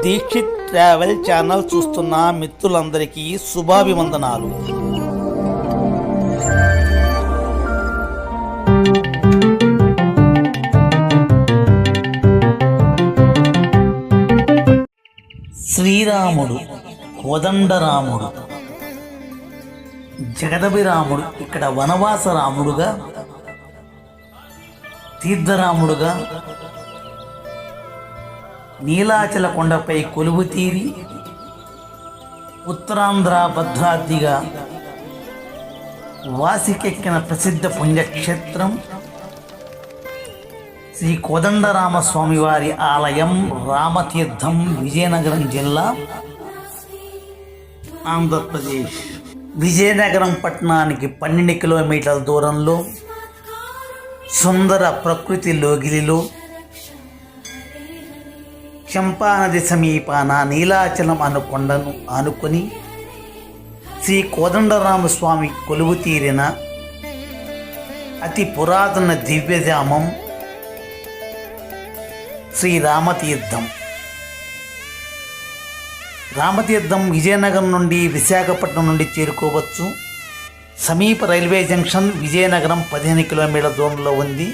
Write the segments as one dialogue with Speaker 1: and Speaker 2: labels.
Speaker 1: Dixit travel channel చూస్తున్న మిత్రులందరికీ శుభాభివందనాలు. శ్రీరాముడు, కోదండరాముడు, జగదభిరాముడు ఇక్కడ వనవాస రాముడుగా, తీర్థరాముడుగా, నీలాచల కొండపై కొలువు తీరి ఉత్తరాంధ్ర భద్రాద్రిగా వాసికెక్కిన ప్రసిద్ధ పుణ్యక్షేత్రం శ్రీ కోదండరామస్వామి వారి ఆలయం, రామతీర్థం, విజయనగరం జిల్లా, ఆంధ్రప్రదేశ్. విజయనగరం పట్టణానికి 12 కిలోమీటర్ల దూరంలో సుందర ప్రకృతి లోగిలిలో చంపానది సమీపాన నీలాచలం అను కొండను ఆనుకొని శ్రీ కోదండరామస్వామి కొలువు తీరిన అతి పురాతన దివ్యధామం శ్రీ రామతీర్థం. రామతీర్థం విజయనగరం నుండి, విశాఖపట్నం నుండి చేరుకోవచ్చు. సమీప రైల్వే జంక్షన్ విజయనగరం 15 కిలోమీటర్ల దూరంలో ఉంది.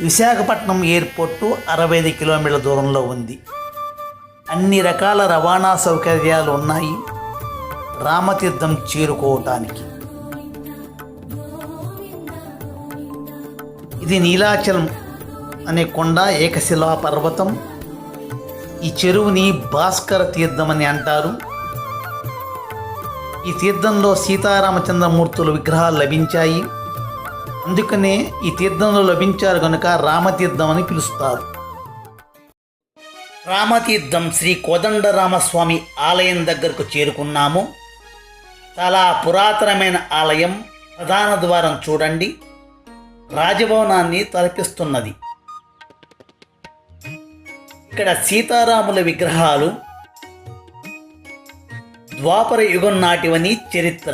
Speaker 1: విశాఖపట్నం ఎయిర్పోర్టు 65 కిలోమీటర్ల దూరంలో ఉంది. అన్ని రకాల రవాణా సౌకర్యాలు ఉన్నాయి రామతీర్థం చేరుకోవటానికి. ఇది నీలాచలం అనే కొండ, ఏకశిలా పర్వతం. ఈ చెరువుని భాస్కర తీర్థం అని అంటారు. ఈ తీర్థంలో సీతారామచంద్రమూర్తుల విగ్రహాలు లభించాయి. అందుకనే ఈ తీర్థంలో లభించారు కనుక రామతీర్థం అని పిలుస్తారు. రామతీర్థం శ్రీ కోదండరామస్వామి ఆలయం దగ్గరకు చేరుకున్నాము. చాలా పురాతనమైన ఆలయం. ప్రధాన ద్వారం చూడండి, రాజభవనాన్ని తలపిస్తున్నది. ఇక్కడ సీతారాముల విగ్రహాలు ద్వాపర యుగం నాటివని చరిత్ర.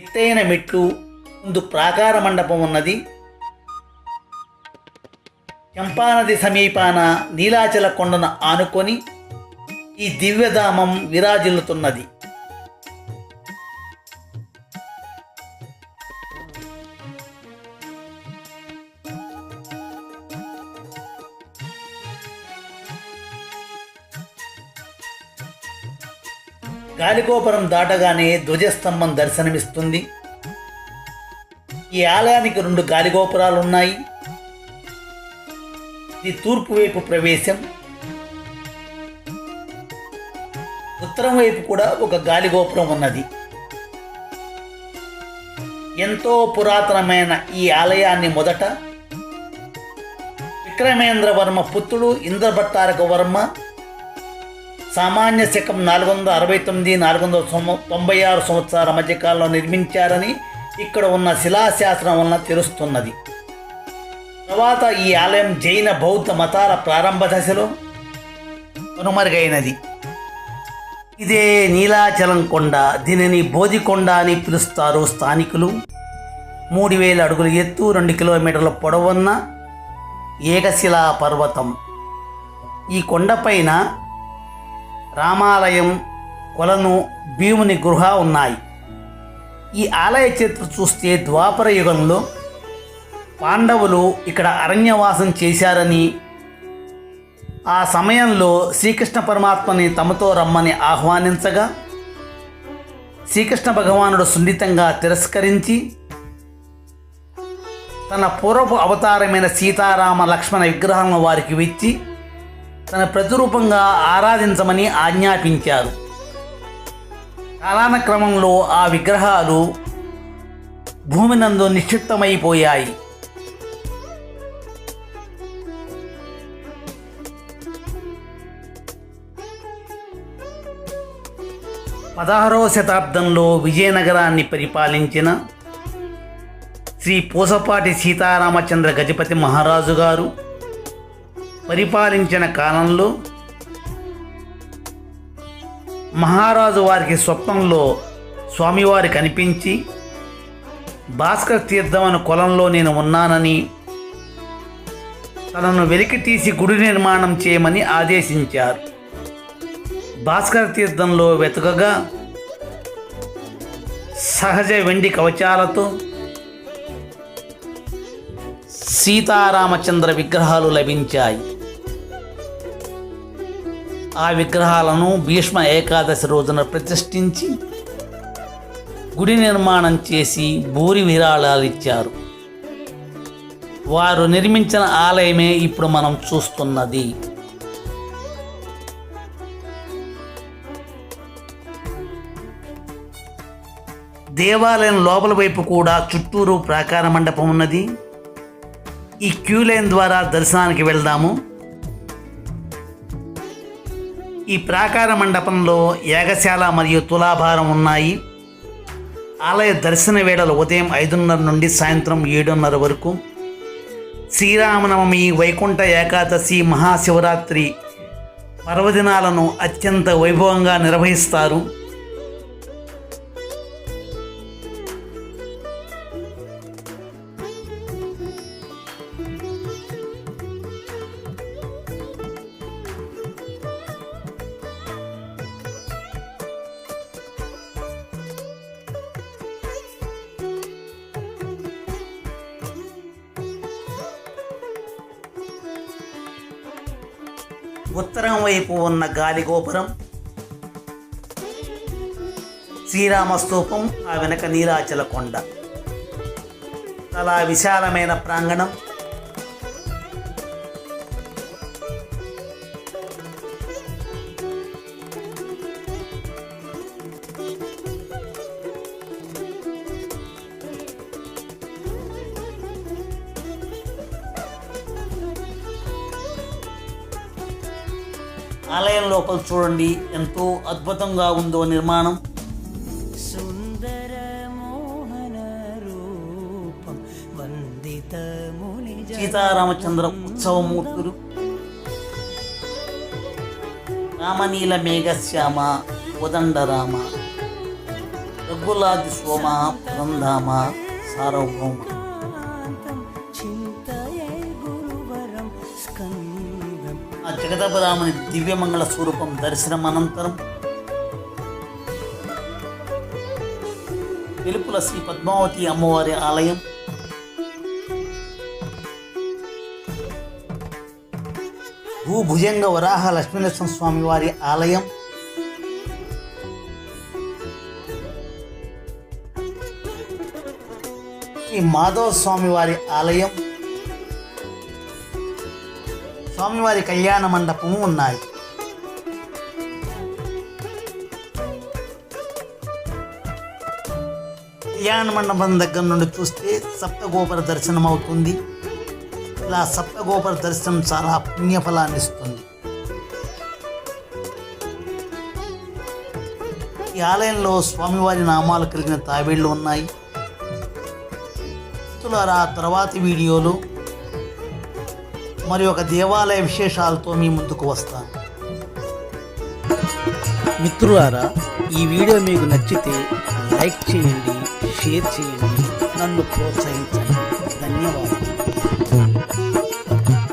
Speaker 1: ఎత్తైన మెట్లు, ముందు ప్రాకార మండపం ఉన్నది. చంపానది సమీపాన నీలాచల కొండను ఆనుకొని ఈ దివ్యధామం విరాజిల్లుతున్నది. గాలిగోపురం దాటగానే ధ్వజస్తంభం దర్శనమిస్తుంది. ఈ ఆలయానికి 2 గాలిగోపురాలు ఉన్నాయి. ఇది తూర్పు వైపు ప్రవేశం. ఉత్తరం వైపు కూడా ఒక గాలిగోపురం ఉన్నది. ఎంతో పురాతనమైన ఈ ఆలయాన్ని మొదట విక్రమేంద్రవర్మ పుత్రుడు ఇంద్రభట్టారక వర్మ సామాన్య శకం 469-496 సంవత్సరాల మధ్యకాలంలో నిర్మించారని ఇక్కడ ఉన్న శిలాశాసనం వలన తెలుస్తున్నది. తర్వాత ఈ ఆలయం జైన, బౌద్ధ మతాల ప్రారంభ దశలో కనుమరుగైనది. ఇదే నీలాచలం కొండ. దీనిని బోధికొండ అని పిలుస్తారు స్థానికులు. 3000 అడుగుల ఎత్తు, 2 కిలోమీటర్ల పొడవున్న ఏకశిలా పర్వతం. ఈ కొండపైన రామాలయం, కొలను, భీముని గృహ ఉన్నాయి. ఈ ఆలయ చరిత్ర చూస్తే ద్వాపర యుగంలో పాండవులు ఇక్కడ అరణ్యవాసం చేశారని, ఆ సమయంలో శ్రీకృష్ణ పరమాత్మని తమతో రమ్మని ఆహ్వానించగా శ్రీకృష్ణ భగవానుడు సున్నితంగా తిరస్కరించి తన పూర్వపు అవతారమైన సీతారామ లక్ష్మణ విగ్రహాలను వారికి ఇచ్చి తన ప్రతిరూపంగా ఆరాధించమని ఆజ్ఞాపించారు. కాలాన క్రమంలో ఆ విగ్రహాలు భూమి నందు నిక్షిప్తమైపోయాయి. పదహారవ శతాబ్దంలో విజయనగరాన్ని పరిపాలించిన శ్రీ పూసపాటి సీతారామచంద్ర గజపతి మహారాజు గారు పరిపాలించిన కాలంలో మహారాజు వారికి స్వప్నంలో స్వామివారి కనిపించి భాస్కర తీర్థం అను కొలంలో నేను ఉన్నానని, తనను వెలికి తీసి గుడి నిర్మాణం చేయమని ఆదేశించారు. భాస్కర తీర్థంలో వెతకగా సహజ వెండి కవచాలతో సీతారామచంద్ర విగ్రహాలు లభించాయి. ఆ విగ్రహాలను భీష్మ ఏకాదశి రోజున ప్రతిష్ఠించి గుడి నిర్మాణం చేసి భూరి విరాళాలు ఇచ్చారు. వారు నిర్మించిన ఆలయమే ఇప్పుడు మనం చూస్తున్నది. దేవాలయం లోపల వైపు కూడా చుట్టూరు ప్రాకార మండపం ఉన్నది. ఈ క్యూ లైన్ ద్వారా దర్శనానికి వెళ్దాము. ఈ ప్రాకార మండపంలో యాగశాల మరియు తులాభారం ఉన్నాయి. ఆలయ దర్శన వేళలు ఉదయం 5:30 నుండి సాయంత్రం 7:30 వరకు. శ్రీరామనవమి, వైకుంఠ ఏకాదశి, మహాశివరాత్రి పర్వదినాలను అత్యంత వైభవంగా నిర్వహిస్తారు. ఉత్తరం వైపు ఉన్న గాలిగోపురం, శ్రీరామస్తూపం, ఆ వెనక నీలాచల కొండ. చాలా విశాలమైన ప్రాంగణం. ఆలయం లోపల చూడండి, ఎంతో అద్భుతంగా ఉందో నిర్మాణం. సీతారామచంద్ర ఉత్సవమూర్తులు. రామనీల మేఘశ్యామ ఉదండరామ రఘులాది సోమ పురంధామ సార్వభౌమ. ఆ జగదపరాముని దివ్యమంగళ స్వరూపం దర్శనం అనంతరం వెలుపుల శ్రీ పద్మావతి అమ్మవారి ఆలయం. భూభుజంగ వరాహ లక్ష్మీనరసింహ స్వామి వారి ఆలయం. శ్రీ మాధవ స్వామి వారి ఆలయం, స్వామివారి కళ్యాణ మండపము ఉన్నాయి. కళ్యాణ మండపం దగ్గర నుండి చూస్తే సప్తగోపుర దర్శనం అవుతుంది. ఇలా సప్తగోపుర దర్శనం చాలా పుణ్యఫలాన్ని ఇస్తుంది. ఈ ఆలయంలో స్వామివారి నామాలు కలిగిన తాబేళ్లు ఉన్నాయి. తర్వాతి వీడియోలో మరి ఒక దేవాలయ విశేషాలతో మీ ముందుకు వస్తాను. మిత్రులారా, ఈ వీడియో మీకు నచ్చితే లైక్ చేయండి, షేర్ చేయండి, నన్ను ప్రోత్సహించండి. ధన్యవాదాలు.